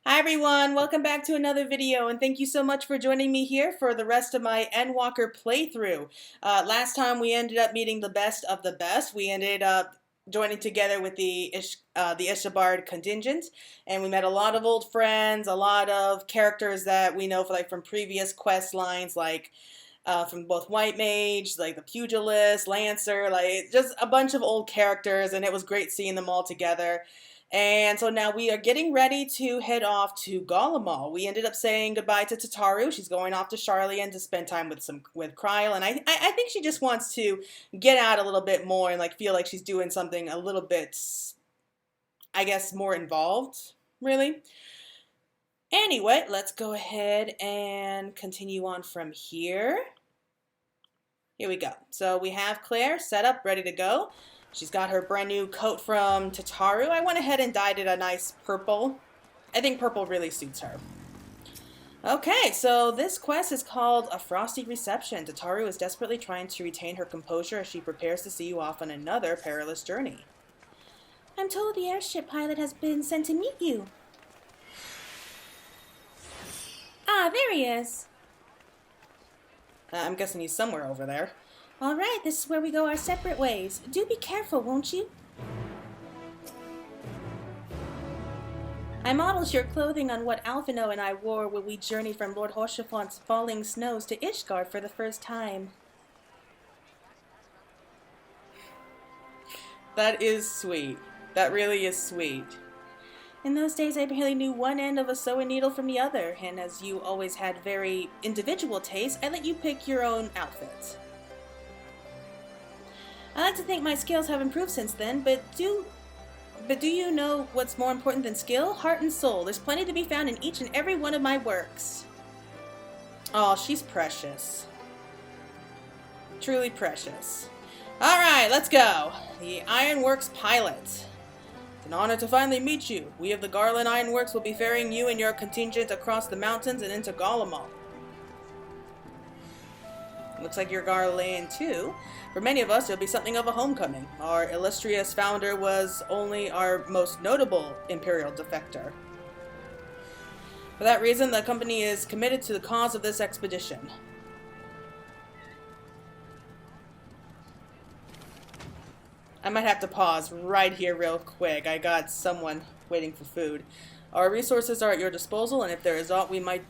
Hi everyone, welcome back to another video, and thank you so much for joining me here for the rest of my Endwalker playthrough. Last time we ended up meeting the best of the best. We ended up joining together with the Ishabard contingent, and we met a lot of old friends, a lot of characters that we know from previous quest lines, from both White Mage, like the Pugilist, Lancer, like just a bunch of old characters, and it was great seeing them all together. And so now we are getting ready to head off to Garlemald. We ended up saying goodbye to Tataru. She's going off to Charlian to spend time with Kryl, and I think she just wants to get out a little bit more and feel like she's doing something a little bit, I guess, more involved, really. Anyway, let's go ahead and continue on from here. Here we go. So we have Claire set up, ready to go. She's got her brand new coat from Tataru. I went ahead and dyed it a nice purple. I think purple really suits her. Okay, so this quest is called A Frosty Reception. Tataru is desperately trying to retain her composure as she prepares to see you off on another perilous journey. I'm told the airship pilot has been sent to meet you. Ah, there he is. I'm guessing he's somewhere over there. All right, this is where we go our separate ways. Do be careful, won't you? I modeled your clothing on what Alphino and I wore when we journeyed from Lord Horshafont's falling snows to Ishgard for the first time. That is sweet. That really is sweet. In those days, I barely knew one end of a sewing needle from the other, and as you always had very individual tastes, I let you pick your own outfits. I like to think my skills have improved since then, but do you know what's more important than skill? Heart and soul. There's plenty to be found in each and every one of my works. Oh, she's precious. Truly precious. Alright, let's go. The Ironworks pilot. It's an honor to finally meet you. We of the Garland Ironworks will be ferrying you and your contingent across the mountains and into Garlemald. Looks like you're Garland too. For many of us, it'll be something of a homecoming. Our illustrious founder was only our most notable Imperial defector. For that reason, the company is committed to the cause of this expedition. I might have to pause right here real quick. I got someone waiting for food. Our resources are at your disposal, and if there is aught we might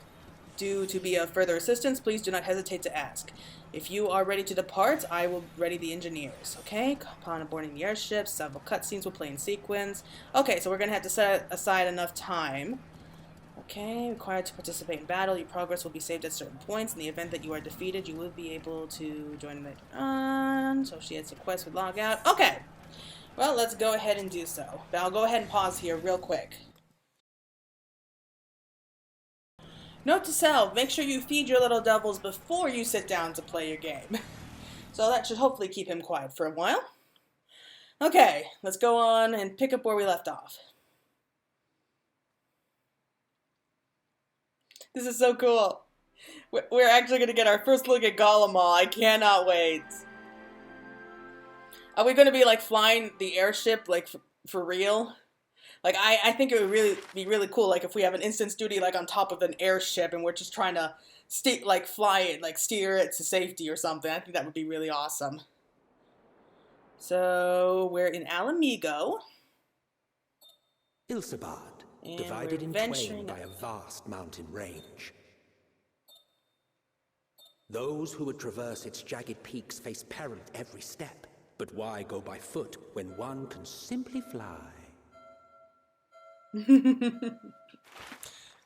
do to be of further assistance, please do not hesitate to ask. If you are ready to depart, I will ready the engineers. Okay, upon boarding the airship, several cutscenes will play in sequence. Okay, so we're going to have to set aside enough time. Okay, required to participate in battle. Your progress will be saved at certain points. In the event that you are defeated, you will be able to join the so she has a quest with log out. Okay, well, let's go ahead and do so. But I'll go ahead and pause here real quick. Note to self, make sure you feed your little devils before you sit down to play your game. So that should hopefully keep him quiet for a while. Okay, let's go on and pick up where we left off. This is so cool. We're actually going to get our first look at Garlemald. I cannot wait. Are we going to be flying the airship for real? I think it would really be really cool, if we have an instance duty, on top of an airship, and we're just trying to, fly it, steer it to safety or something. I think that would be really awesome. So, we're in Alamigo. Ilsabard, divided in twain by a vast mountain range. Those who would traverse its jagged peaks face peril at every step. But why go by foot when one can simply fly?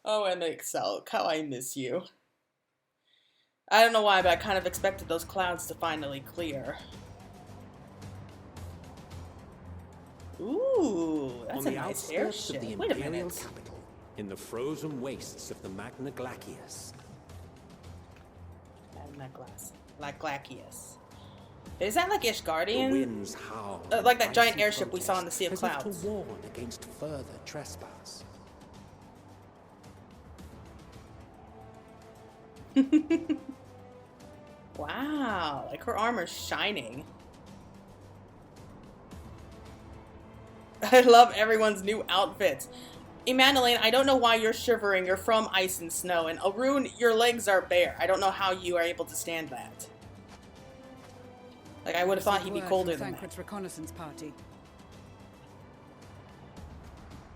Oh, and Excel, how I miss you. I don't know why, but I kind of expected those clouds to finally clear. Ooh, that's a nice airship. Of the Imperial capital, in the frozen wastes of the Magna Glacius. Glacius. Is that Ishgardian? The winds howl. Like that giant airship we saw in the Sea of Clouds. As if to warn against further trespass. Wow, her armor's shining. I love everyone's new outfits. Emanueline, I don't know why you're shivering. You're from ice and snow. And Arun, your legs are bare. I don't know how you are able to stand that. Like, I would have thought he'd be colder than Thancred's that. reconnaissance party.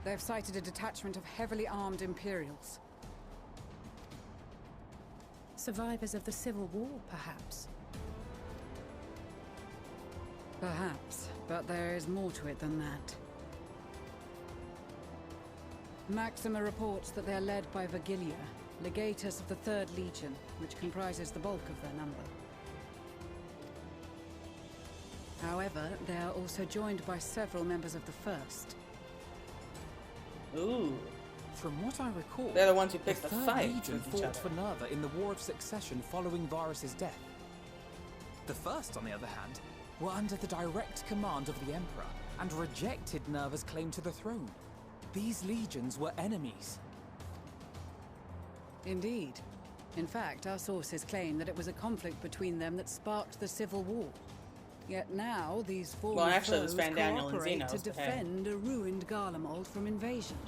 They've sighted a detachment of heavily armed Imperials. Survivors of the Civil War, perhaps? Perhaps, but there is more to it than that. Maxima reports that they are led by Vergilia, legatus of the 3rd Legion, which comprises the bulk of their number. However, they are also joined by several members of the 1st. Ooh. From what I recall, They're the ones who picked the 3rd fight Legion with each fought other. for Nerva in the War of Succession following Varus's death. The 1st, on the other hand, were under the direct command of the Emperor and rejected Nerva's claim to the throne. These legions were enemies. Indeed. In fact, our sources claim that it was a conflict between them that sparked the Civil War. Yet now, these former actually, it was foes Van Daniel and cooperate Xenos, to but hey. defend a ruined Garlemald from invasion.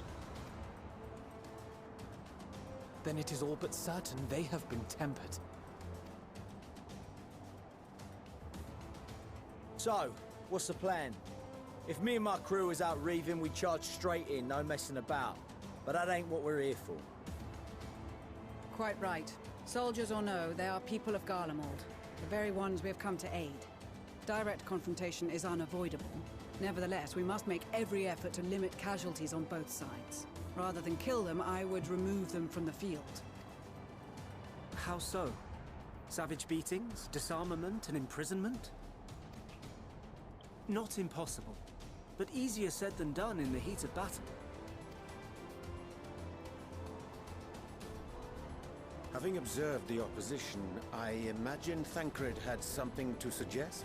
Then it is all but certain they have been tempered. So, what's the plan? If me and my crew is out reaving, we charge straight in, no messing about. But that ain't what we're here for. Quite right. Soldiers or no, they are people of Garlemald, the very ones we have come to aid. Direct confrontation is unavoidable. Nevertheless, we must make every effort to limit casualties on both sides. Rather than kill them, I would remove them from the field. How so? Savage beatings, disarmament, and imprisonment? Not impossible, but easier said than done in the heat of battle. Having observed the opposition, I imagine Thancred had something to suggest?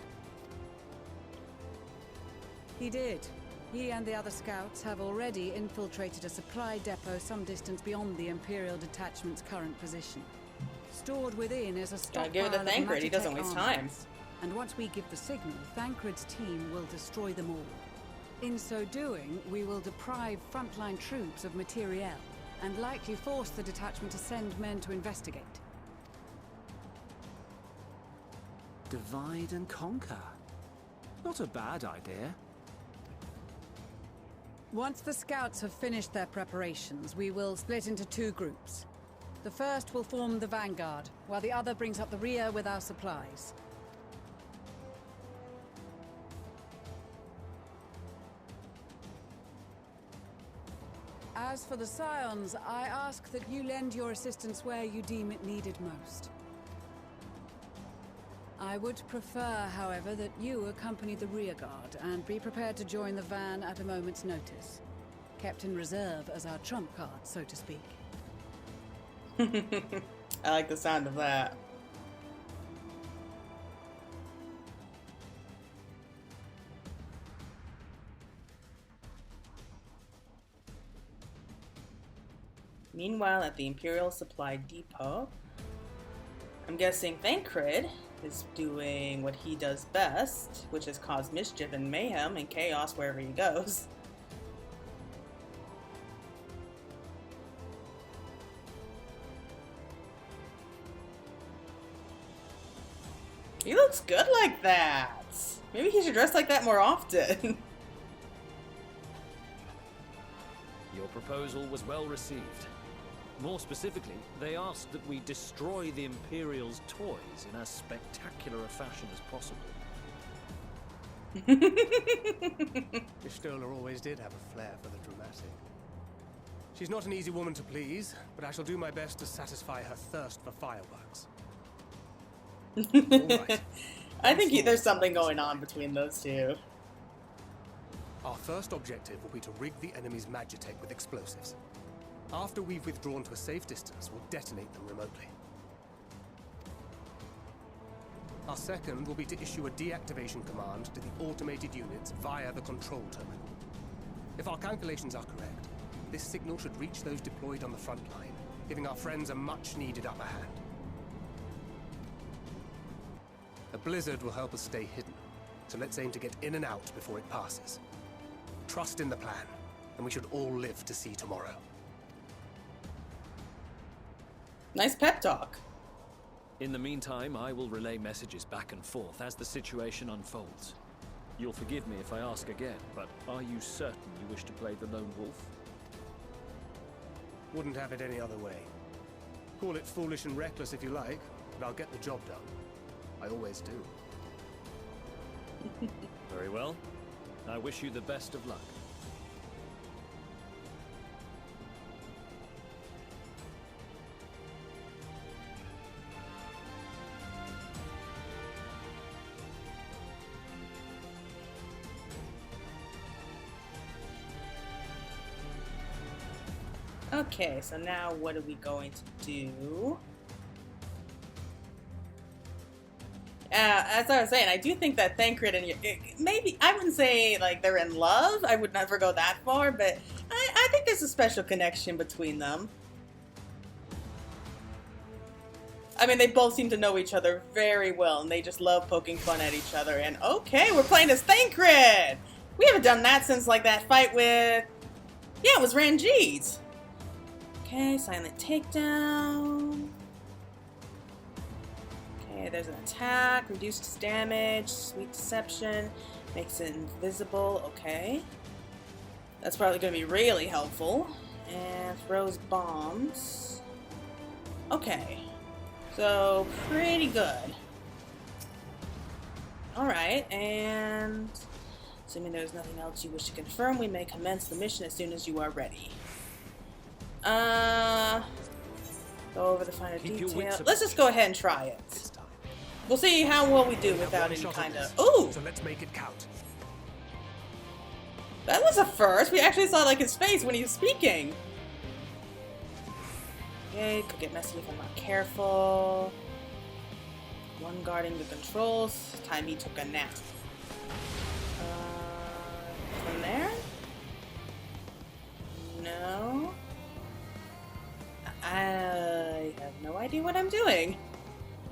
He did. He and the other scouts have already infiltrated a supply depot some distance beyond the Imperial detachment's current position. Stored within is a Gotta stockpile give it to of Thancred, he doesn't Magitech waste time. armaments. And once we give the signal, Thancred's team will destroy them all. In so doing, we will deprive frontline troops of materiel, and likely force the detachment to send men to investigate. Divide and conquer. Not a bad idea. Once the scouts have finished their preparations, we will split into 2 groups. The first will form the vanguard, while the other brings up the rear with our supplies. As for the Scions, I ask that you lend your assistance where you deem it needed most. I would prefer, however, that you accompany the rearguard and be prepared to join the van at a moment's notice. Kept in reserve as our trump card, so to speak. I like the sound of that. Meanwhile, at the Imperial Supply Depot, I'm guessing Thancred is doing what he does best, which is cause mischief and mayhem and chaos wherever he goes. He looks good like that. Maybe he should dress like that more often. Your proposal was well received. More specifically, they asked that we destroy the Imperial's toys in as spectacular a fashion as possible. Pistola always did have a flair for the dramatic. She's not an easy woman to please, but I shall do my best to satisfy her thirst for fireworks. All right. I think there's something going on between those two. Our first objective will be to rig the enemy's Magitech with explosives. After we've withdrawn to a safe distance, we'll detonate them remotely. Our second will be to issue a deactivation command to the automated units via the control terminal. If our calculations are correct, this signal should reach those deployed on the front line, giving our friends a much-needed upper hand. A blizzard will help us stay hidden, so let's aim to get in and out before it passes. Trust in the plan. and we should all live to see tomorrow. Nice pep talk. In the meantime, I will relay messages back and forth as the situation unfolds. You'll forgive me if I ask again, but are you certain you wish to play the lone wolf? Wouldn't have it any other way. Call it foolish and reckless if you like, but I'll get the job done. I always do. Very well. I wish you the best of luck. Okay, so now what are we going to do? As I was saying, I do think that Thancred and maybe, I wouldn't say like they're in love. I would never go that far, but I think there's a special connection between them. I mean, they both seem to know each other very well, and they just love poking fun at each other. And okay, we're playing as Thancred! We haven't done that since like that fight with... Yeah, it was Ranjit. Okay, silent takedown. Okay, there's an attack, reduced damage, sweet deception, makes it invisible. Okay. That's probably going to be really helpful. And throws bombs. Okay. So, pretty good. Alright, and assuming there's nothing else you wish to confirm, we may commence the mission as soon as you are ready. Go over the finer detail. Let's just go ahead and try it. We'll see how well we do without any kind of... Ooh! So let's make it count. That was a first. We actually saw like his face when he was speaking. Okay, could get messy if I'm not careful. One guarding the controls. Time he took a nap. From there? No. I have no idea what I'm doing.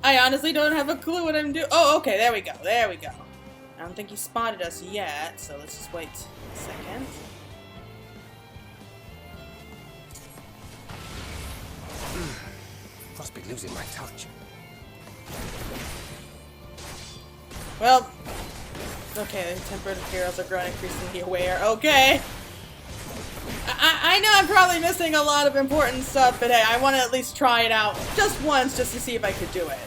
I honestly don't have a clue what I'm doing. Oh, okay, there we go. There we go. I don't think he spotted us yet, so let's just wait a second. Must be losing my touch. Well, okay, the tempered heroes are growing increasingly aware. Okay. I know I'm probably missing a lot of important stuff, but hey, I want to at least try it out just once just to see if I could do it.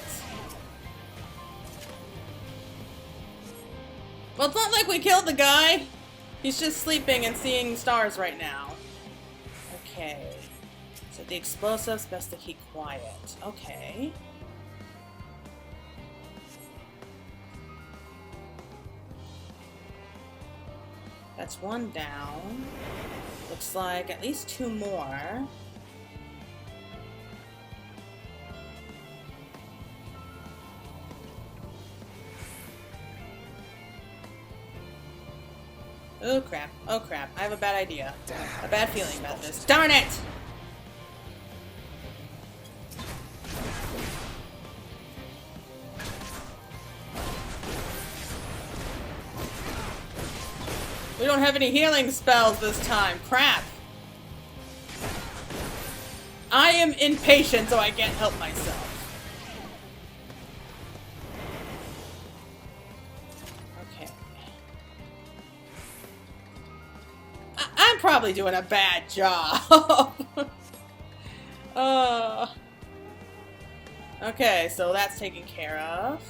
Well, it's not like we killed the guy. He's just sleeping and seeing stars right now. Okay. So the explosives, best to keep quiet. Okay. That's one down. Looks like at least two more. Oh crap, oh crap. I have a bad idea. A bad feeling about this. Darn it! We don't have any healing spells this time. Crap. I am impatient, so I can't help myself. Okay. I'm probably doing a bad job. Okay, so that's taken care of.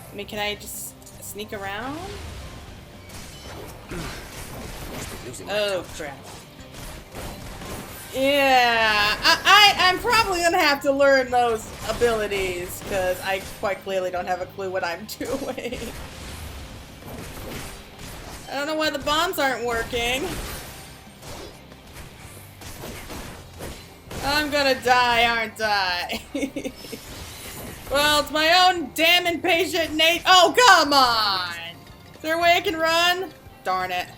I mean, can I just sneak around? Oh, crap. Yeah, I'm probably gonna have to learn those abilities, because I quite clearly don't have a clue what I'm doing. I don't know why the bombs aren't working. I'm gonna die, aren't I? Well, it's my own damn impatient Nate. Oh, come on! Is there a way I can run? Darn it.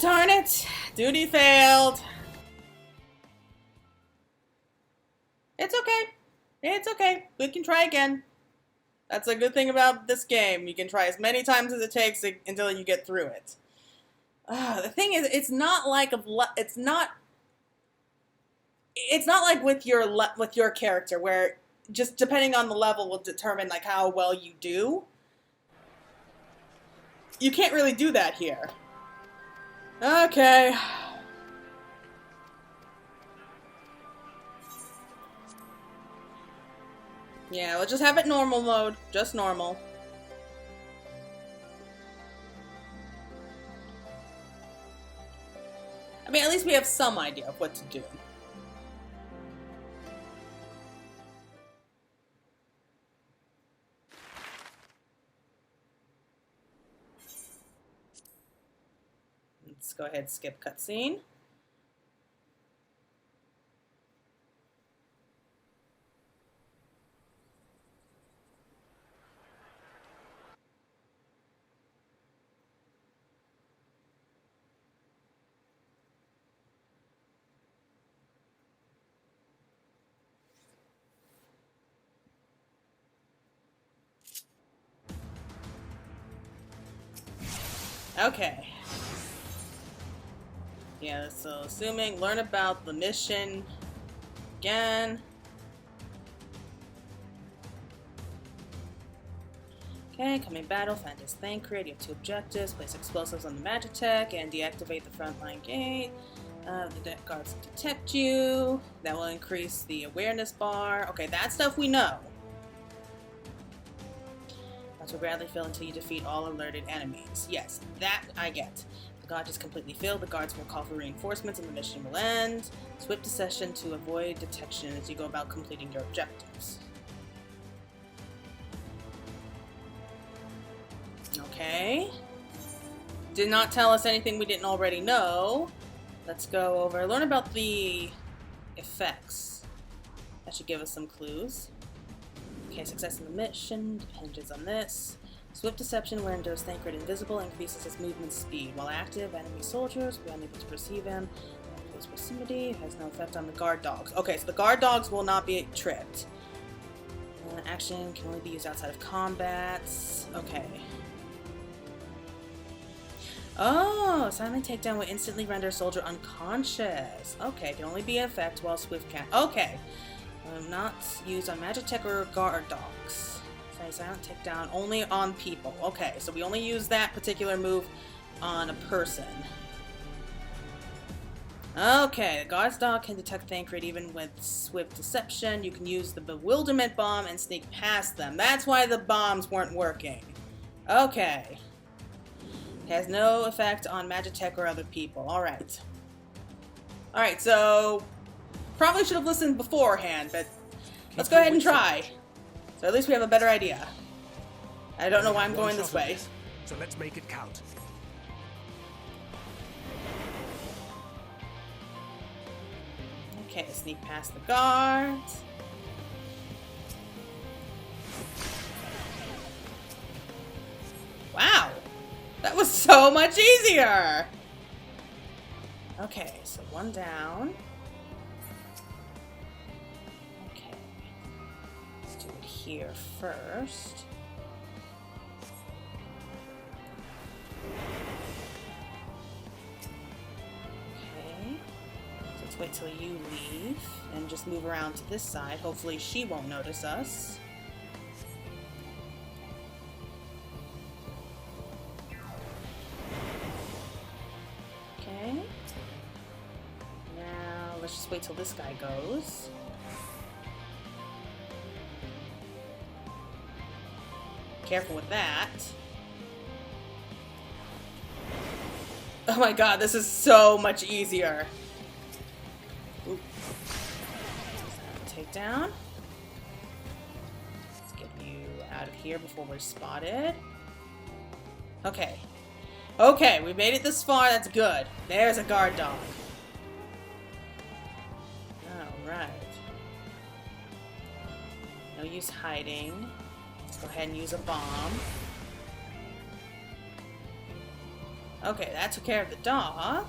Darn it. Duty failed. It's okay. It's okay. We can try again. That's a good thing about this game. You can try as many times as it takes until you get through it. The thing is, it's not like it's not like with your character where just depending on the level will determine like how well you do. You can't really do that here. Okay. Yeah, we'll just have it normal mode. Just normal. I mean, at least we have some idea of what to do. Let's go ahead and skip cutscene. Okay. Yeah, so assuming, learn about the mission again. Okay, coming battle, find his Thancred. You have 2 objectives. Place explosives on the Magitech and deactivate the frontline gate. The guards detect you. That will increase the awareness bar. Okay, that stuff we know. Guards will gradually fill until you defeat all alerted enemies. Yes, that I get. The gauge is completely filled. The guards will call for reinforcements and the mission will end. Swift accession to avoid detection as you go about completing your objectives. Okay. Did not tell us anything we didn't already know. Let's go over, learn about the effects. That should give us some clues. Okay, success in the mission depends on this. Swift deception renders Thancred invisible and increases his movement speed. While active, enemy soldiers will be unable to perceive him. Close proximity has no effect on the guard dogs. Okay, so the guard dogs will not be tripped. Action can only be used outside of combat. Okay. Oh, silent takedown will instantly render a soldier unconscious. Okay, can only be in effect while swift can. Okay. Not used on Magitech or guard dogs. Silent takedown only on people. Okay, so we only use that particular move on a person. Okay, the guard's dog can detect Thancred even with swift deception. You can use the bewilderment bomb and sneak past them. That's why the bombs weren't working. Okay. It has no effect on Magitech or other people. Alright. Alright, so probably should have listened beforehand, but let's go ahead and try. So at least we have a better idea. I don't know why I'm going this way. So let's make it count. Okay, sneak past the guards. Wow! That was so much easier! Okay, so one down. Okay. Let's do it here first. Okay. So let's wait till you leave and just move around to this side. Hopefully she won't notice us. Let's just wait till this guy goes. Careful with that. Oh my god, this is so much easier. Oop. Take down. Let's get you out of here before we're spotted. Okay. Okay, we made it this far, that's good. There's a guard dog. Alright. No use hiding. Let's go ahead and use a bomb. Okay, that took care of the dog.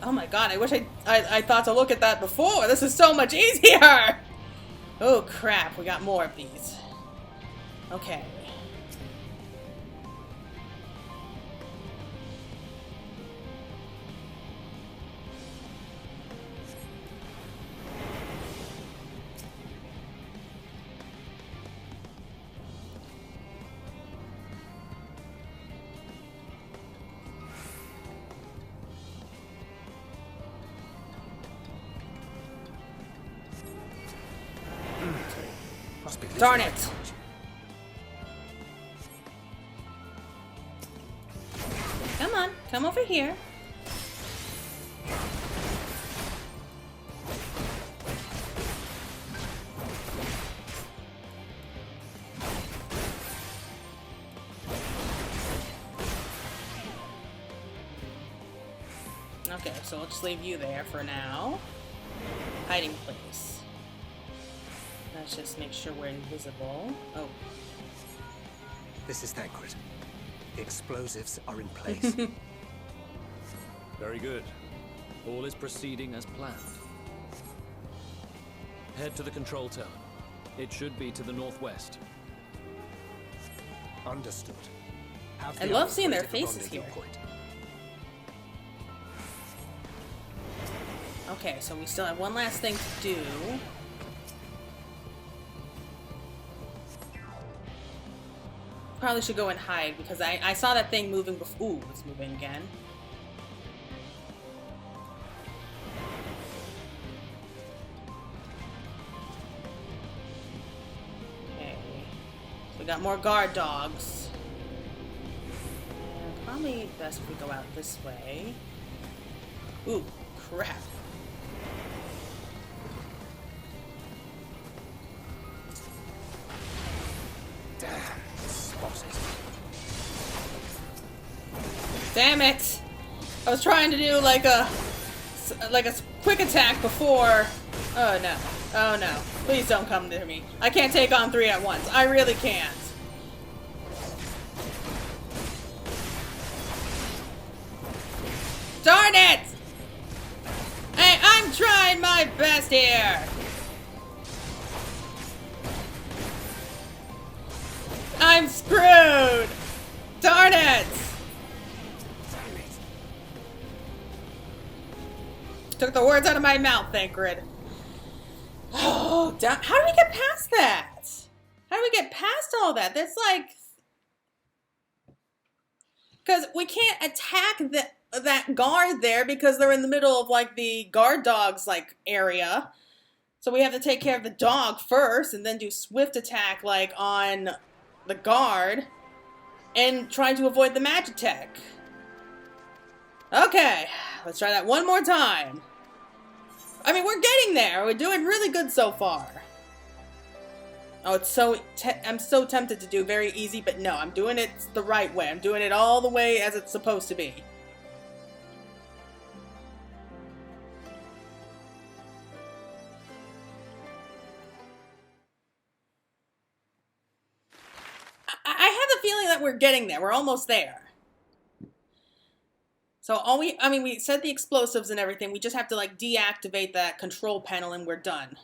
Oh my god, I wish I thought to look at that before. This is so much easier! Oh crap, we got more of these. Okay. Darn it! Come on, come over here. Okay, so I'll just leave you there for now. Hiding place. Let's just make sure we're invisible. Oh. This is Thancred. The explosives are in place. Very good. All is proceeding as planned. Head to the control tower. It should be to the northwest. Understood. I love seeing their faces here. Okay, so we still have one last thing to do. Probably should go and hide because I saw that thing moving before. Ooh, it's moving again. Okay. So we got more guard dogs. And probably best if we go out this way. Ooh, crap. Damn it! I was trying to do like a quick attack before. Oh no! Oh no! Please don't come near me. I can't take on 3 at once. I really can't. Darn it! Hey, I'm trying my best here. I'm screwed! Darn it! Took the words out of my mouth, Thancred. Oh, how do we get past that? How do we get past all that? That's like... Because we can't attack that guard there because they're in the middle of, like, the guard dogs, like, area. So we have to take care of the dog first and then do swift attack, like, on the guard. And try to avoid the magic tech. Okay, let's try that one more time. I mean, we're getting there. We're doing really good so far. Oh, it's so... I'm so tempted to do very easy, but no, I'm doing it the right way. I'm doing it all the way as it's supposed to be. I have a feeling that we're getting there. We're almost there. So we set the explosives and everything. We just have to like deactivate that control panel and we're done.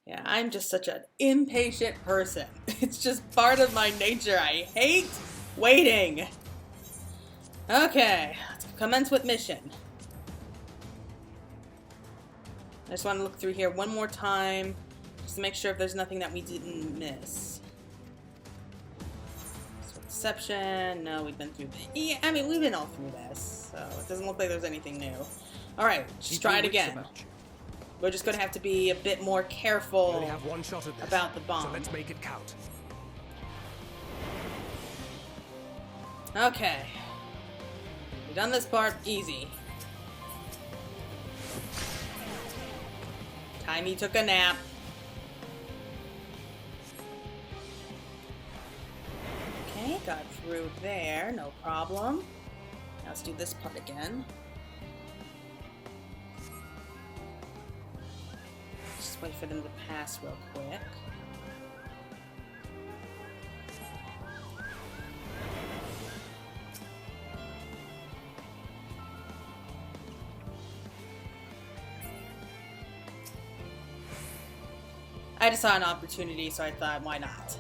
Yeah, I'm just such an impatient person. It's just part of my nature. I hate waiting. Okay, let's commence with mission. I just want to look through here one more time, just to make sure if there's nothing that we didn't miss. So deception, no, we've been through this. Yeah, I mean, we've been all through this, so it doesn't look like there's anything new. Alright, just try it again. We're just going to have to be a bit more careful We only have one shot at this, about the bomb. so let's make it count. Okay. We've done this part easy. Time he took a nap. Okay, got through there, no problem. Now let's do this part again. Just wait for them to pass real quick. I just saw an opportunity, so I thought, why not?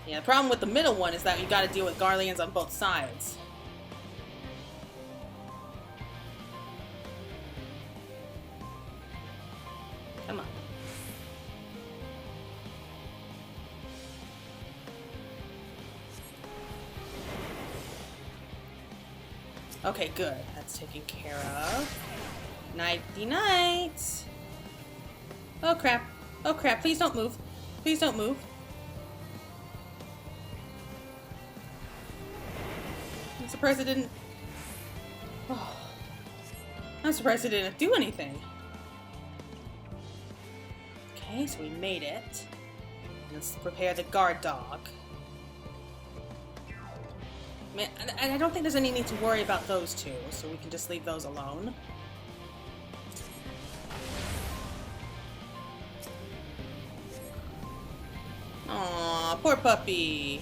Yeah, the problem with the middle one is that you gotta deal with Garleans on both sides. Come on. Okay, good. That's taken care of. Nighty night. Oh crap. Oh crap. Please don't move. Please don't move. I'm surprised it didn't... Oh. I'm surprised it didn't do anything. Okay, so we made it. Let's prepare the guard dog. Man, I don't think there's any need to worry about those two, so we can just leave those alone. Aw, poor puppy.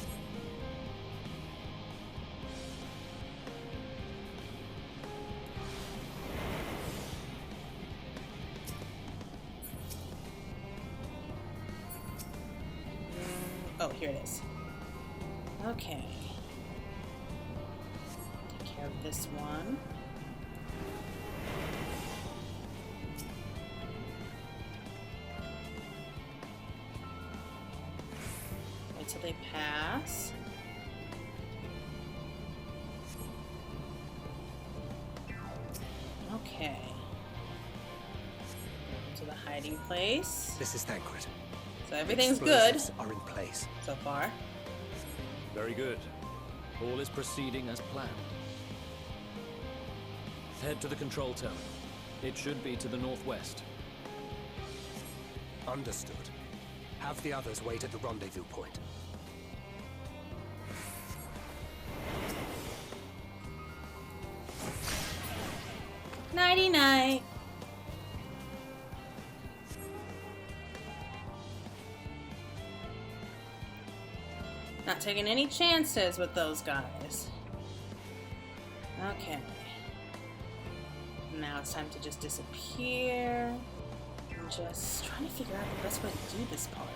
Oh, here it is. Okay. Take care of this one. Wait till they pass. Okay. To the hiding place. This is Thancred. So everything's good Explosives are in place so far. Very good. All is proceeding as planned. Head to the control terminal. It should be to the northwest. Understood. Have the others wait at the rendezvous point. Nighty night. Not taking any chances with those guys. Okay. Now it's time to just disappear. I'm just trying to figure out the best way to do this part.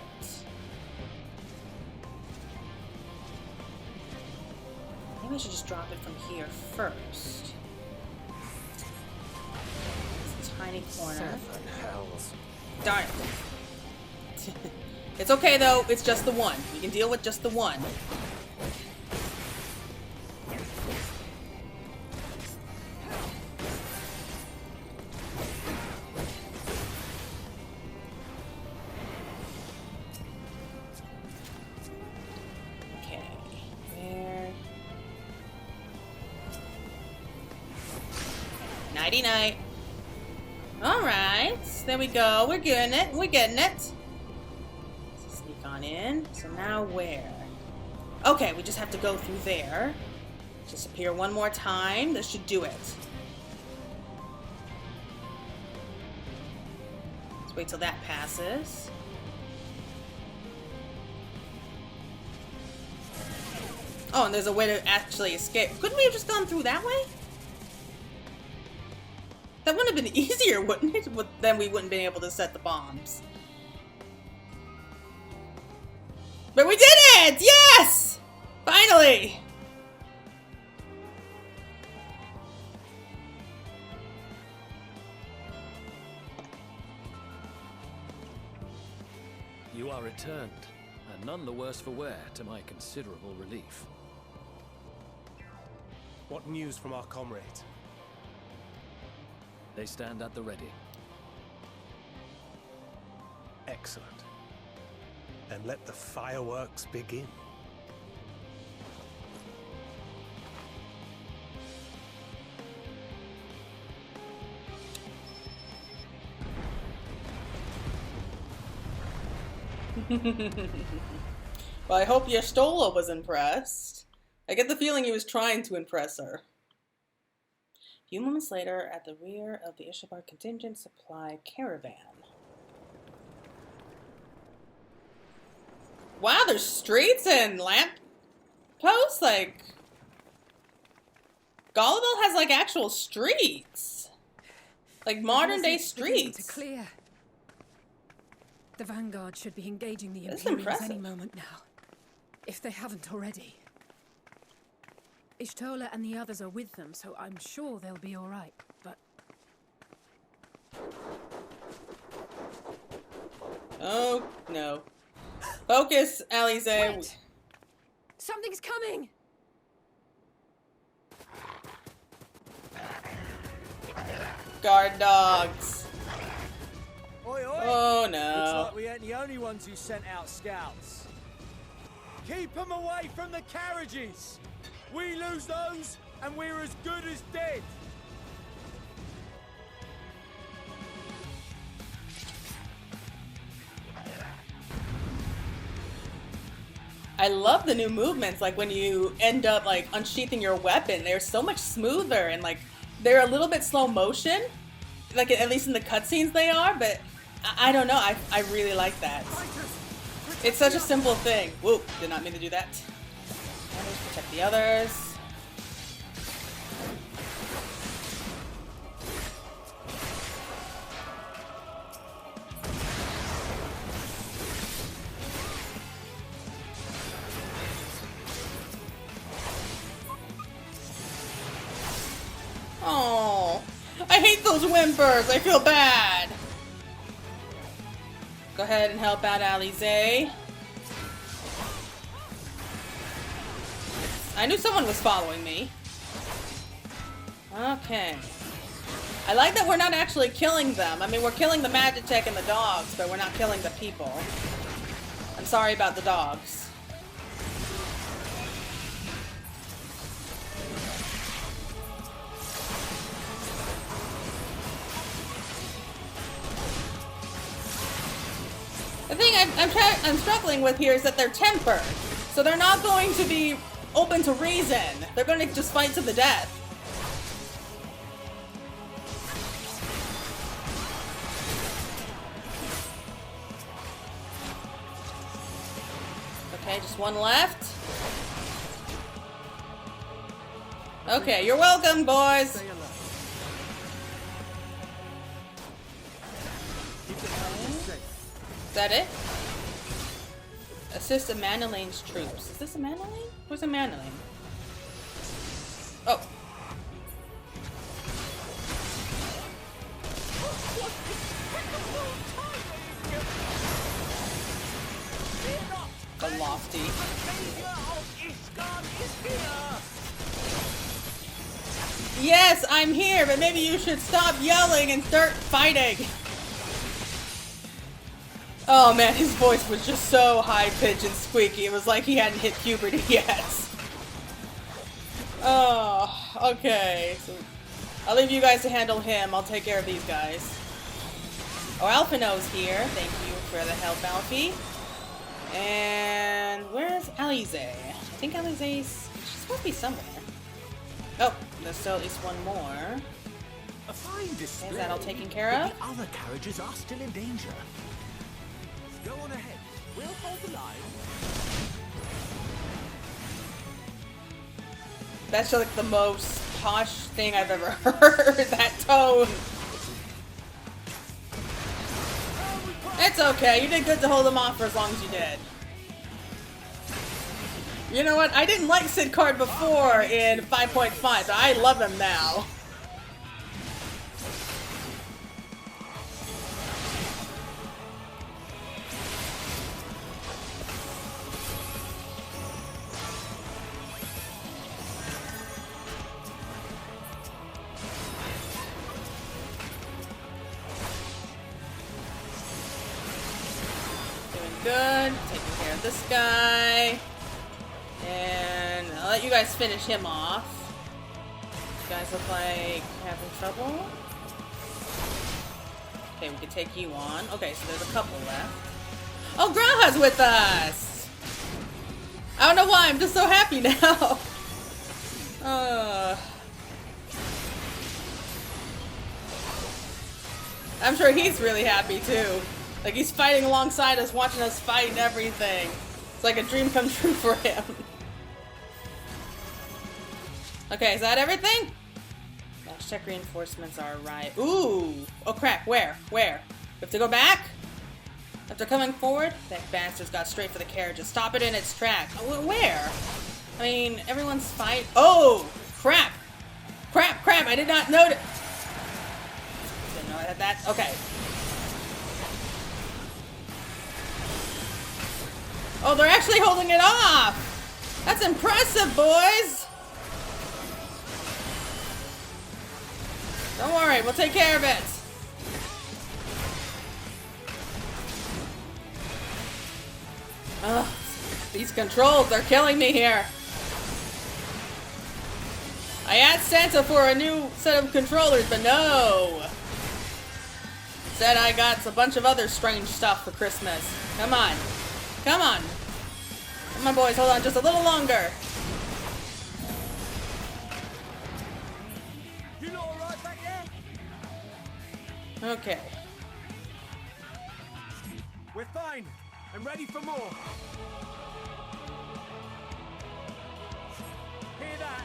Maybe I should just drop it from here first. It's a tiny corner. 7 hells. Darn it. It's okay though, it's just the one. We can deal with just the one. Okay, there. Nighty night. Alright, there we go. We're getting it. We're getting it. Sneak on in. So now where? Okay, we just have to go through there. Disappear one more time. This should do it. Let's wait till that passes. Oh, and there's a way to actually escape. Couldn't we have just gone through that way? That wouldn't have been easier, wouldn't it? Then we wouldn't have been able to set the bombs. But we did it! Yes! Finally! You are returned, and none the worse for wear, to my considerable relief. What news from our comrades? They stand at the ready. Excellent. Then let the fireworks begin. Well, I hope your Stola was impressed. I get the feeling he was trying to impress her. A few moments later, at the rear of the Ishabar contingent supply caravan. Wow, there's streets and lamp posts? Like, Garlemald has like actual streets. Like modern day streets. To clear. The Vanguard should be engaging the That's Imperials impressive. any moment now. If they haven't already. Ishtola and the others are with them, so I'm sure they'll be alright, but... Oh, no. Focus, Alize. Wait. Something's coming! Guard dogs. Oi, oi! Oh, Looks no. like we ain't the only ones who sent out scouts. Keep them away from the carriages! We lose those, and we're as good as dead! I love the new movements, like when you end up like unsheathing your weapon. They're so much smoother and like they're a little bit slow motion. Like at least in the cutscenes they are, but I don't know. I really like that. It's such a simple thing. Whoa, did not mean to do that. Others protect the others. Oh, I hate those whimpers. I feel bad. Go ahead and help out Alize. I knew someone was following me. Okay. I like that we're not actually killing them. I mean, we're killing the Magitech and the dogs, but we're not killing the people. I'm sorry about the dogs. The thing I'm struggling with here is that they're tempered. So they're not going to be open to reason. They're going to just fight to the death. Okay, just one left. Okay, you're welcome, boys. Is that it? Assist a Manolane's troops. Is this a Manolane? Where's a Manolane? Oh. The lofty. Yes, I'm here, but maybe you should stop yelling and start fighting. Oh man, his voice was just so high-pitched and squeaky. It was like he hadn't hit puberty yet. Oh, okay. So I'll leave you guys to handle him. I'll take care of these guys. Oh, Alphino's here. Thank you for the help, Alfie. And where's Alize? I think Alize's... she's supposed to be somewhere. Oh, there's still at least one more. A fine display. Is that all taken care of? The other carriages are still in danger. Go on ahead. We'll hold the line. That's like the most posh thing I've ever heard. That tone. It's okay. You did good to hold them off for as long as you did. You know what? I didn't like Sid Card before in 5.5, but I love him now. Good. Taking care of this guy. And I'll let you guys finish him off. You guys look like having trouble. Okay, we can take you on. Okay, so there's a couple left. Oh, Roja's with us! I don't know why, I'm just so happy now. I'm sure he's really happy too. Like, he's fighting alongside us, watching us fight and everything. It's like a dream come true for him. Okay, is that everything? Dash check reinforcements are right. Ooh! Oh crap, where? Where? We have to go back? After coming forward? That bastard's got straight for the carriages. Stop it in its tracks. Oh, where? I mean, everyone's fight. Oh! Crap! Crap, crap, I did not notice. Didn't know I had that. Okay. Oh, they're actually holding it off! That's impressive, boys! Don't worry, we'll take care of it. Ugh, these controls, they're killing me here. I asked Santa for a new set of controllers, but no. Said I got a bunch of other strange stuff for Christmas. Come on. Come on. Come on, boys, hold on just a little longer. You lot all right back there? Okay. We're fine. I'm ready for more. Hear that?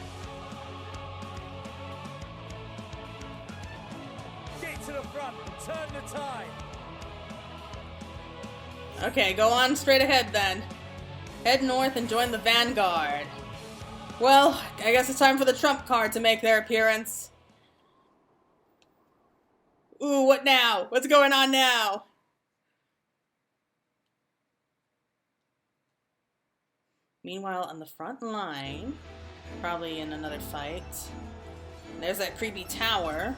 Get to the front and turn the tide. Okay, go on straight ahead then. Head north and join the vanguard. Well, I guess it's time for the trump card to make their appearance. Ooh, what now? What's going on now? Meanwhile, on the front line, probably in another fight, there's that creepy tower.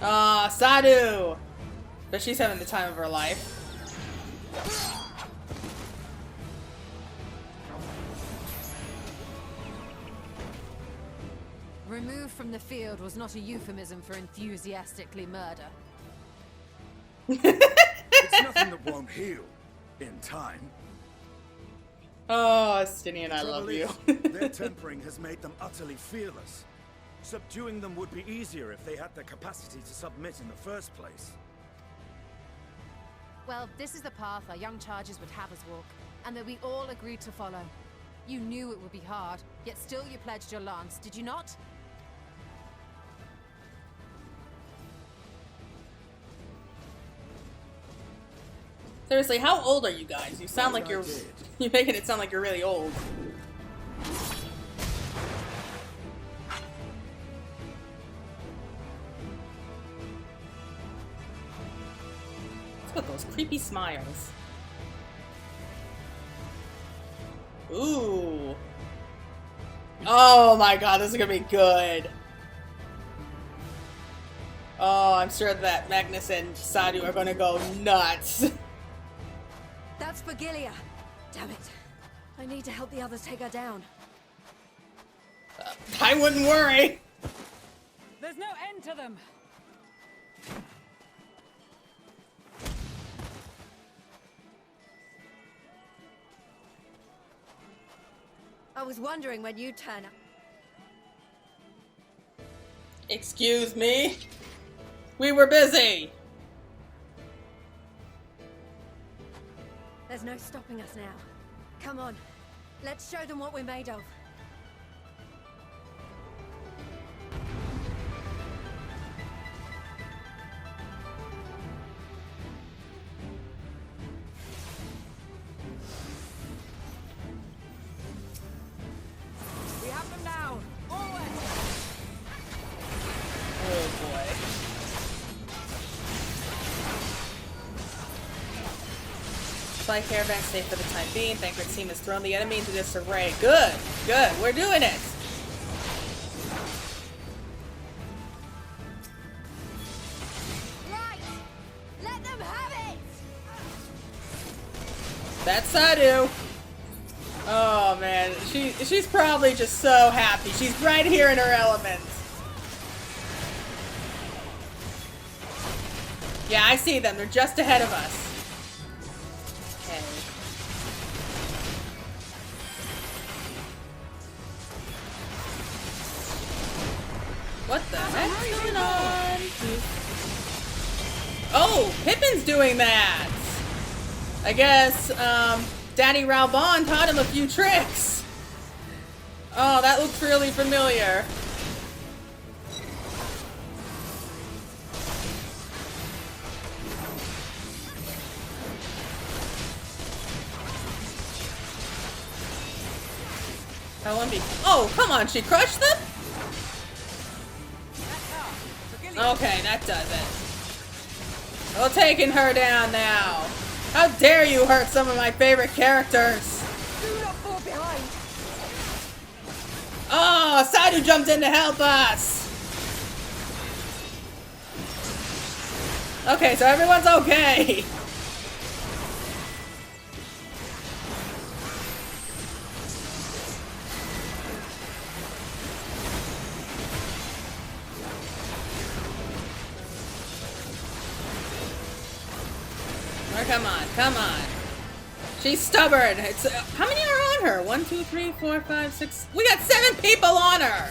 Ah, Sadu! But she's having the time of her life. Removed from the field was not a euphemism for enthusiastically murder. It's nothing that won't heal in time. Oh, Stinian, I love you. Their tempering has made them utterly fearless. Subduing them would be easier if they had the capacity to submit in the first place. Well, this is the path our young charges would have us walk, and that we all agreed to follow. You knew it would be hard, yet still you pledged your lance, did you not? Seriously, how old are you guys? You sound like you're making it sound like you're really old. What's with those creepy smiles? Ooh. Oh my god, this is gonna be good. Oh, I'm sure that Magnus and Sadu are gonna go nuts. That's for Gilia. Damn it. I need to help the others take her down. I wouldn't worry. There's no end to them. I was wondering when you'd turn up. Excuse me? We were busy. There's no stopping us now. Come on. Let's show them what we're made of. We have them now. Forward. Oh boy. Fly caravan safe for the time being. Thancred's team has thrown the enemy into disarray. Good, good. We're doing it. Right! Let them have it! That's Sadu. Oh man, she's probably just so happy. She's right here in her element. Yeah, I see them. They're just ahead of us. Okay. What the heck's going on? Oh, Pippin's doing that! I guess, Daddy Raubon taught him a few tricks. Oh, that looks really familiar. Oh, come on, she crushed them? Okay, that does it. Well, taking her down now. How dare you hurt some of my favorite characters? Do not fall behind. Oh, Sadu jumped in to help us. Okay, so everyone's okay. Come on, come on. She's stubborn. It's how many are on her? 1, 2, 3, 4, 5, 6. We got 7 people on her.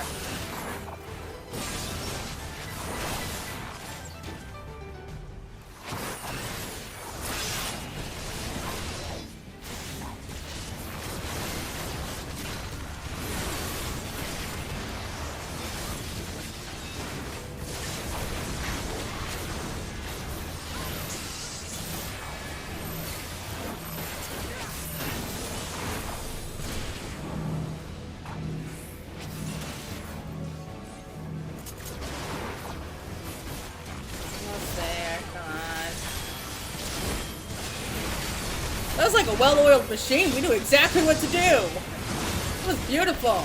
That was like a well-oiled machine. We knew exactly what to do. It was beautiful.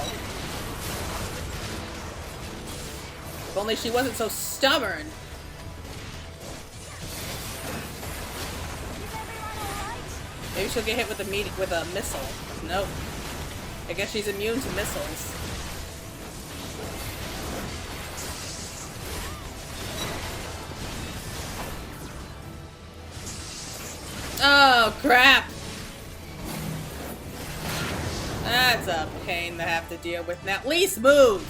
If only she wasn't so stubborn. Maybe she'll get hit with a missile. Nope. I guess she's immune to missiles. Oh, crap. That's a pain to have to deal with now. At least move.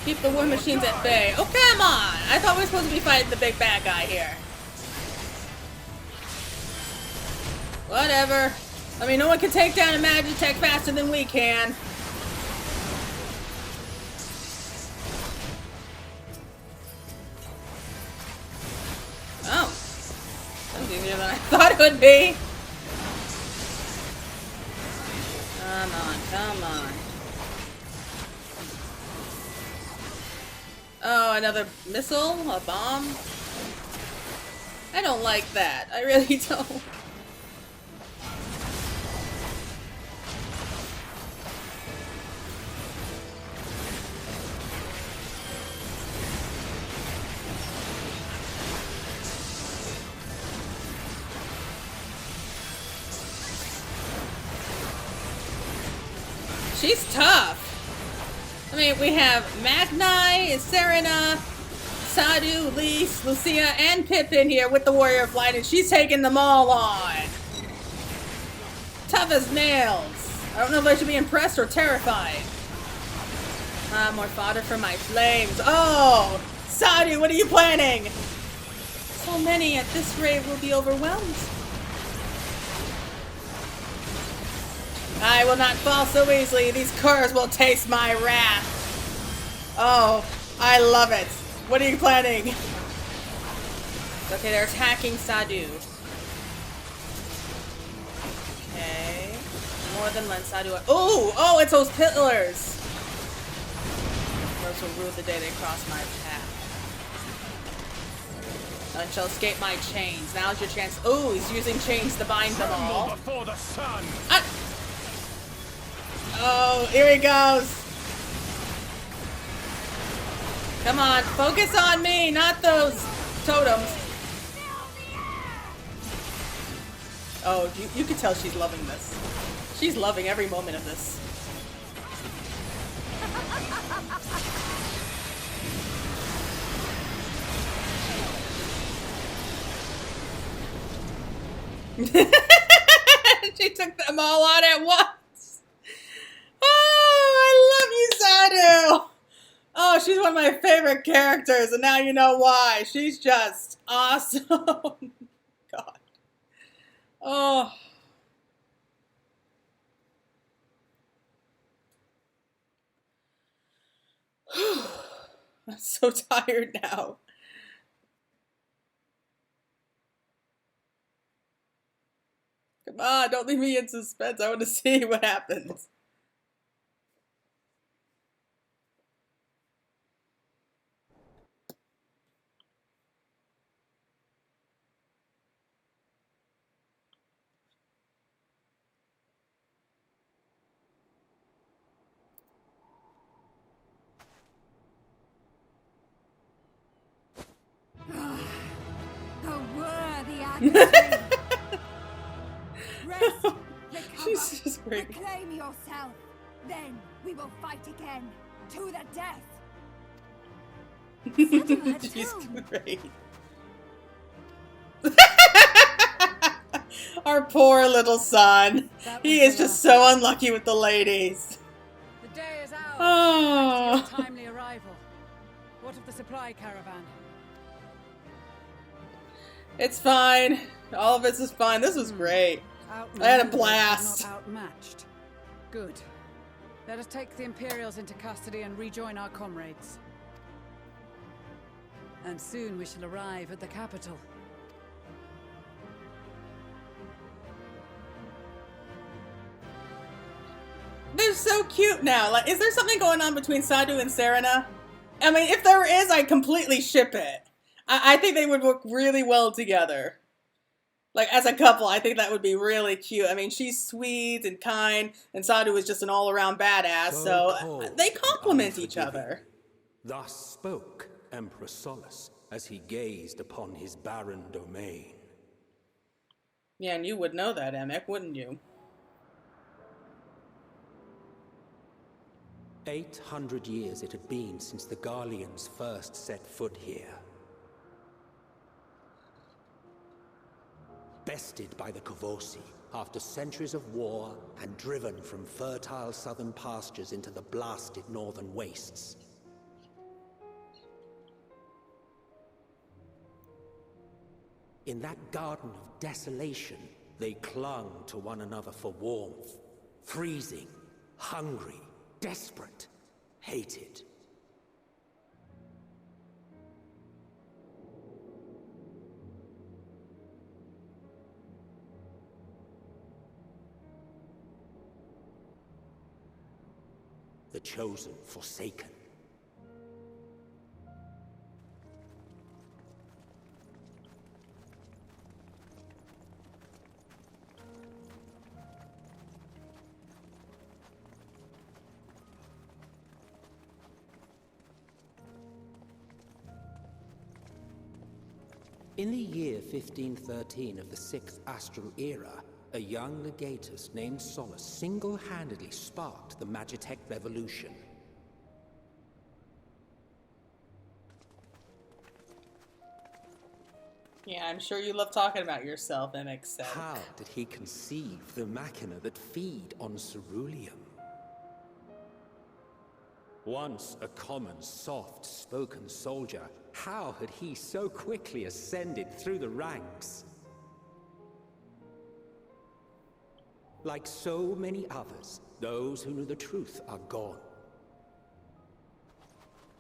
Keep the war machines at bay. Oh, come on. I thought we were supposed to be fighting the big bad guy here. Whatever. I mean, no one can take down a Magitech faster than we can. Oh. That was easier than I thought it would be. Come on, come on. Oh, another missile? A bomb? I don't like that. I really don't. She's tough. I mean, we have Magnai, Serena, Sadu, Lise, Lucia, and Pippin here with the Warrior of Light, and she's taking them all on. Tough as nails. I don't know if I should be impressed or terrified. Ah, more fodder for my flames. Oh! Sadu, what are you planning? So many at this rate will be overwhelmed. I will not fall so easily. These curs will taste my wrath. Oh, I love it. What are you planning? Okay, they're attacking Sadu. Okay. More than one Sadu. Oh, oh, it's those pillars. Those will rue the day they cross my path. None shall escape my chains. Now's your chance. Oh, he's using chains to bind them all. Before the sun. Oh, here he goes. Come on, focus on me, not those totems. Oh, you can tell she's loving this. She's loving every moment of this. She took them all on at once. Oh, I love you, Sadu. Oh, she's one of my favorite characters, and now you know why. She's just awesome. God. Oh. I'm so tired now. Come on, don't leave me in suspense. I want to see what happens. The worthy adversary. Rest, recover, She's just great. reclaim yourself. Then we will fight again, to the death. Settle her She's tone. great. Our poor little son. He is just so unlucky with the ladies. The day is ours. Oh. Thanks to your timely arrival. What of the supply caravan? It's fine. All of this is fine. This was great. I had a blast. Not outmatched. Good. Let us take the Imperials into custody and rejoin our comrades. And soon we shall arrive at the capital. They're so cute now. Like, is there something going on between Sadu and Serena? I mean, if there is, I completely ship it. I think they would work really well together. Like, as a couple, I think that would be really cute. I mean, she's sweet and kind, and Sadu is just an all-around badass, so they complement each other. Thus spoke Emperor Solus as he gazed upon his barren domain. Yeah, and you would know that, Emic, wouldn't you? 800 years it had been since the Garleans first set foot here. Bested by the Kavosi after centuries of war and driven from fertile southern pastures into the blasted northern wastes. In that garden of desolation, they clung to one another for warmth, freezing, hungry, desperate, hated. The chosen forsaken. In the year 1513 of the 6th Astral Era, a young legatus named Solus single-handedly sparked the Magitech Revolution. Yeah, I'm sure you love talking about yourself, Emic said. How did he conceive the machina that feed on ceruleum? Once a common, soft-spoken soldier, how had he so quickly ascended through the ranks? Like so many others, those who knew the truth are gone.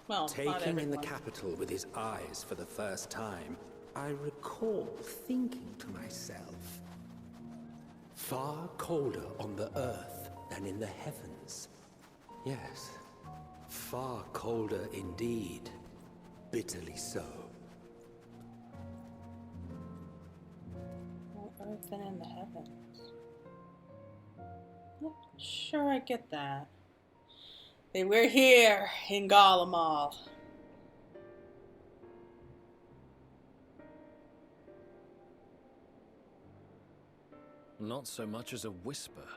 Well, taking in the capital with his eyes for the first time, I recall thinking to myself, far colder on the earth than in the heavens. Yes, far colder indeed, bitterly so. More earth than in the heavens. Sure, I get that. Hey, we're here in Garlemald. Not so much as a whisper.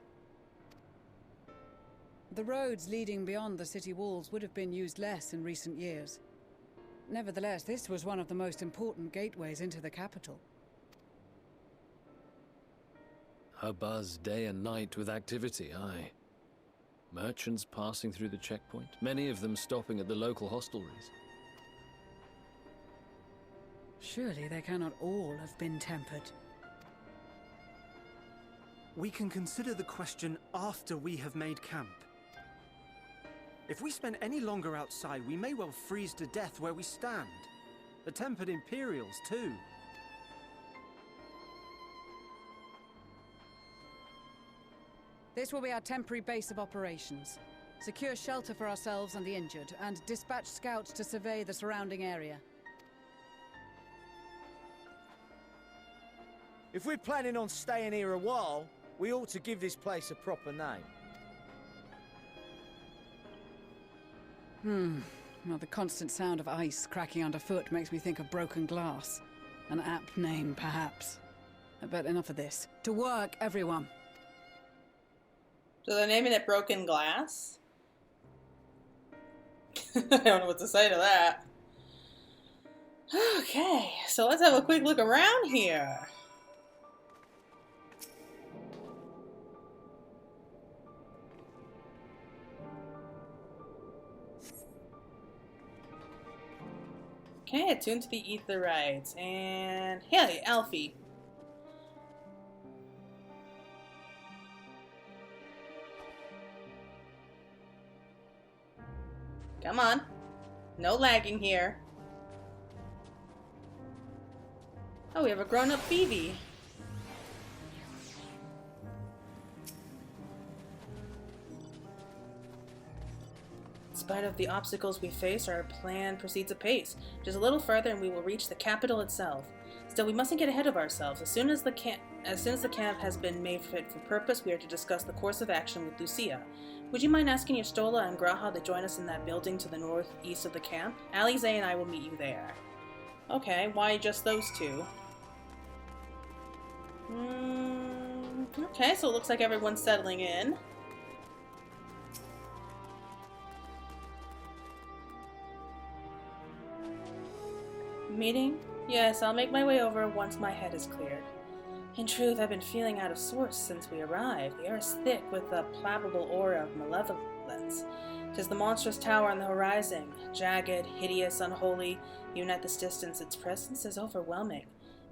The roads leading beyond the city walls would have been used less in recent years. Nevertheless, this was one of the most important gateways into the capital. A buzz day and night with activity, aye. Merchants passing through the checkpoint, many of them stopping at the local hostelries. Surely they cannot all have been tempered. We can consider the question after we have made camp. If we spend any longer outside, we may well freeze to death where we stand. The tempered Imperials, too. This will be our temporary base of operations. Secure shelter for ourselves and the injured, and dispatch scouts to survey the surrounding area. If we're planning on staying here a while, we ought to give this place a proper name. Well, the constant sound of ice cracking underfoot makes me think of broken glass. An apt name, perhaps. But enough of this. To work, everyone! So they're naming it Broken Glass? I don't know what to say to that. Okay, so let's have a quick look around here. Okay, attuned to the Aetherites, and hey, Alfie. Come on. No lagging here. Oh, we have a grown-up Phoebe. In spite of the obstacles we face, our plan proceeds apace. Just a little further and we will reach the capital itself. Still, we mustn't get ahead of ourselves. As soon as the camp has been made fit for purpose, we are to discuss the course of action with Lucia. Would you mind asking your Stola and Graha to join us in that building to the northeast of the camp? Alize and I will meet you there. Okay, why just those two? Okay, so it looks like everyone's settling in. Meeting? Yes, I'll make my way over once my head is cleared. In truth, I've been feeling out of sorts since we arrived. The air is thick with a palpable aura of malevolence. 'Tis the monstrous tower on the horizon, jagged, hideous, unholy. Even at this distance, its presence is overwhelming.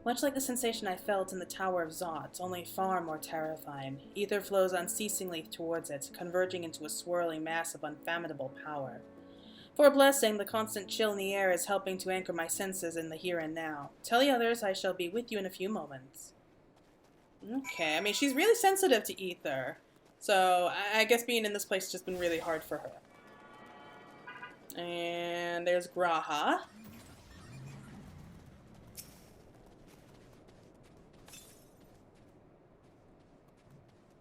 Much like the sensation I felt in the Tower of Zot, only far more terrifying. Ether flows unceasingly towards it, converging into a swirling mass of unfathomable power. For a blessing, the constant chill in the air is helping to anchor my senses in the here and now. Tell the others I shall be with you in a few moments. Okay, I mean, she's really sensitive to ether. So, I guess being in this place has just been really hard for her. And there's Graha.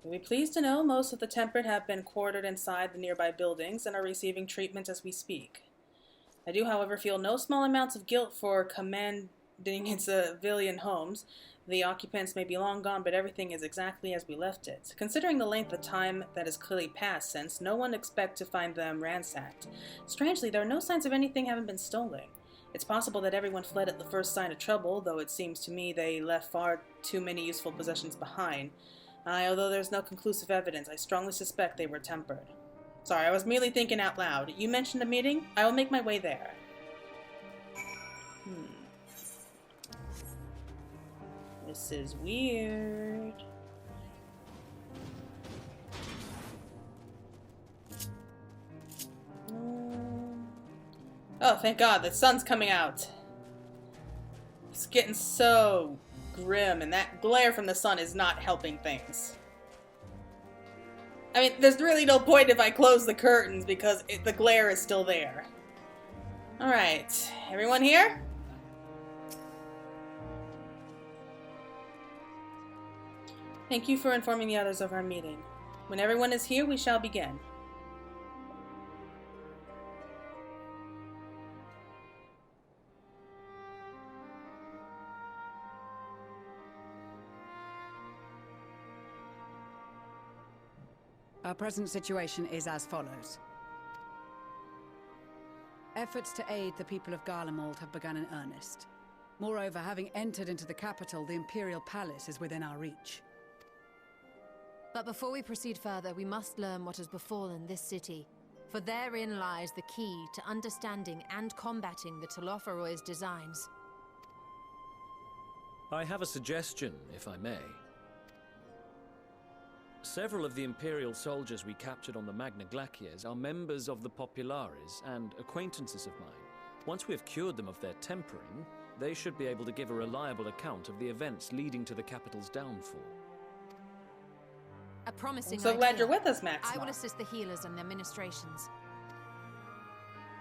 You'll be pleased to know most of the Tempered have been quartered inside the nearby buildings and are receiving treatment as we speak. I do, however, feel no small amounts of guilt for commanding its civilian homes. The occupants may be long gone, but everything is exactly as we left it. Considering the length of time that has clearly passed since, no one expects to find them ransacked. Strangely, there are no signs of anything having been stolen. It's possible that everyone fled at the first sign of trouble, though it seems to me they left far too many useful possessions behind. Although there's no conclusive evidence, I strongly suspect they were tempered. Sorry, I was merely thinking out loud. You mentioned a meeting? I will make my way there. This is weird. Oh, thank God, the sun's coming out. It's getting so grim, and that glare from the sun is not helping things. I mean, there's really no point if I close the curtains because the glare is still there. Alright, everyone here? Thank you for informing the others of our meeting. When everyone is here, we shall begin. Our present situation is as follows. Efforts to aid the people of Garlemald have begun in earnest. Moreover, having entered into the capital, the Imperial Palace is within our reach. But before we proceed further, we must learn what has befallen this city. For therein lies the key to understanding and combating the Telophoroid's designs. I have a suggestion, if I may. Several of the Imperial soldiers we captured on the Magna Glaciers are members of the Populares and acquaintances of mine. Once we have cured them of their tempering, they should be able to give a reliable account of the events leading to the capital's downfall. A promising I'm so glad you're with us, Maxima. I will assist the healers and their ministrations.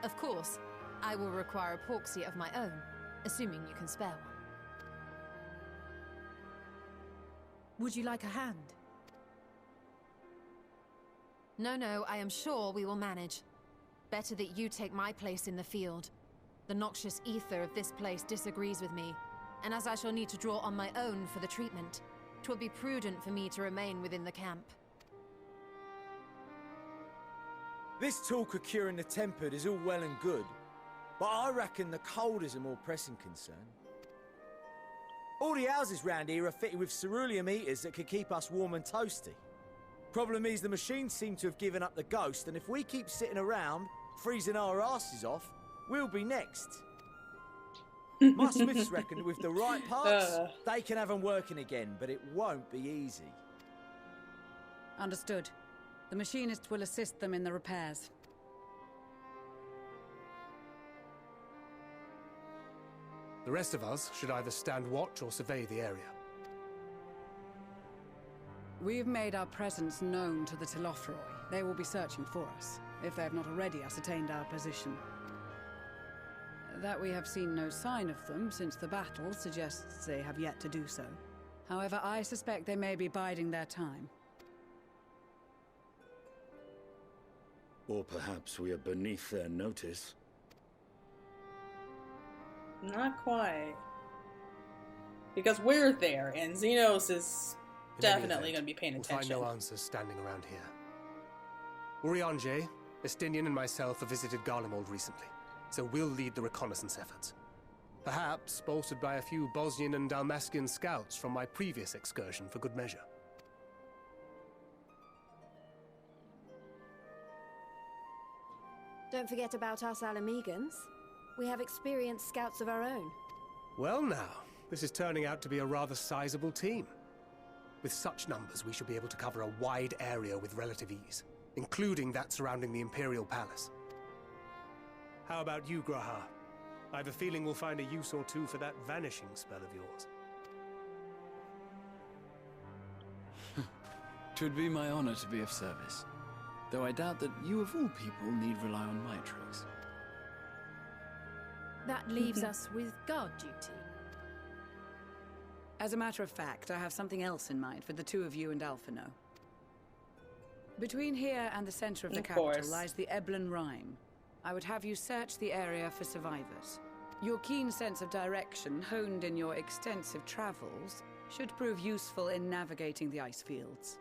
Of course, I will require a porxie of my own, assuming you can spare one. Would you like a hand? No, I am sure we will manage. Better that you take my place in the field. The noxious ether of this place disagrees with me, and as I shall need to draw on my own for the treatment, 'twill be prudent for me to remain within the camp. This talk of curing the tempered is all well and good, but I reckon the cold is a more pressing concern. All the houses round here are fitted with ceruleum heaters that could keep us warm and toasty. Problem is, the machines seem to have given up the ghost, and if we keep sitting around, freezing our asses off, we'll be next. My smiths reckon with the right parts, they can have them working again, but it won't be easy. Understood. The machinist will assist them in the repairs. The rest of us should either stand watch or survey the area. We've made our presence known to the Telophoroi. They will be searching for us, if they have not already ascertained our position. That we have seen no sign of them since the battle suggests they have yet to do so. However, I suspect they may be biding their time. Or perhaps we are beneath their notice. Not quite. Because we're there, and Xenos is definitely going to be paying attention. We'll find no answers standing around here. Urianger, Estinian and myself have visited Garlemald recently, so we'll lead the reconnaissance efforts. Perhaps bolstered by a few Bosnian and Dalmatian scouts from my previous excursion for good measure. Don't forget about us Alamegans. We have experienced scouts of our own. Well now, this is turning out to be a rather sizable team. With such numbers, we should be able to cover a wide area with relative ease, including that surrounding the Imperial Palace. How about you, Graha? I have a feeling we'll find a use or two for that vanishing spell of yours. 'Twould be my honor to be of service, though I doubt that you of all people need rely on my tricks. That leaves us with guard duty. As a matter of fact, I have something else in mind for the two of you and Alphino. Between here and the center of the capital lies the Eblan Rime. I would have you search the area for survivors. Your keen sense of direction, honed in your extensive travels, should prove useful in navigating the ice fields.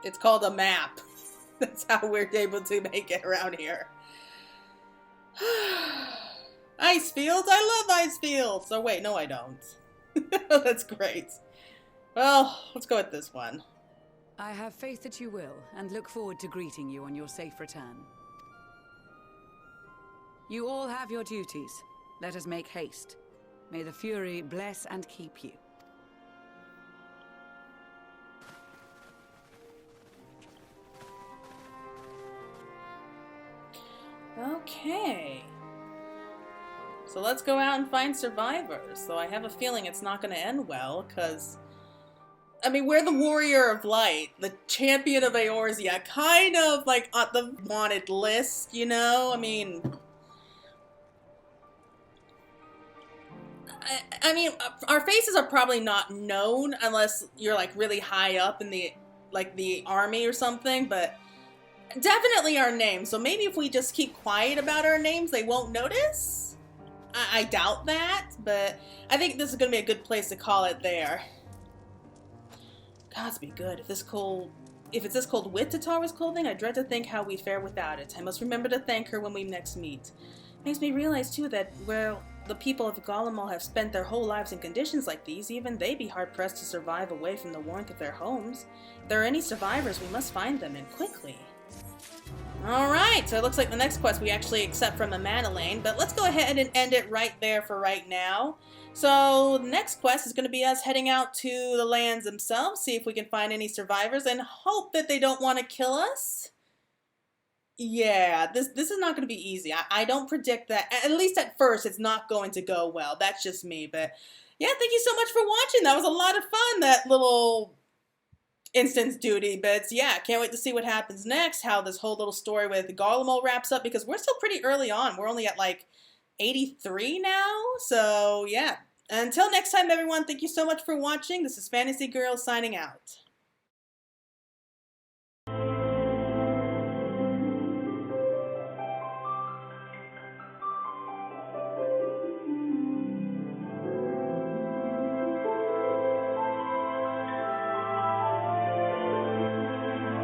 It's called a map. That's how we're able to make it around here. Ice fields? I love ice fields! Oh wait, no I don't. That's great. Well, let's go with this one. I have faith that you will, and look forward to greeting you on your safe return. You all have your duties. Let us make haste. May the Fury bless and keep you. Okay. So let's go out and find survivors. So I have a feeling it's not going to end well, because... I mean, we're the Warrior of Light, the Champion of Eorzea, kind of like on the wanted list, you know? I mean... I mean, our faces are probably not known unless you're like really high up in the, like the army or something, but definitely our names. So maybe if we just keep quiet about our names, they won't notice? I doubt that, but I think this is going to be a good place to call it there. Gods be good if this cold if it says called with Tatara's clothing, I dread to think how we fare without it. I must remember to thank her when we next meet. Makes me realize, too, that where the people of Garlemald have spent their whole lives in conditions like these, even they be hard-pressed to survive away from the warmth of their homes. If there are any survivors, we must find them, and quickly. Alright, so it looks like the next quest we actually accept from Amanda Lane, but let's go ahead and end it right there for right now. So the next quest is going to be us heading out to the lands themselves, see if we can find any survivors, and hope that they don't want to kill us. Yeah, this is not going to be easy. I don't predict that, at least at first, it's not going to go well. That's just me, but yeah, thank you so much for watching. That was a lot of fun, that little instance duty, but yeah, can't wait to see what happens next, how this whole little story with Garlemald wraps up, because we're still pretty early on. We're only at like 83 now, so yeah. Until next time, everyone, thank you so much for watching. This is Fantasy Girl signing out.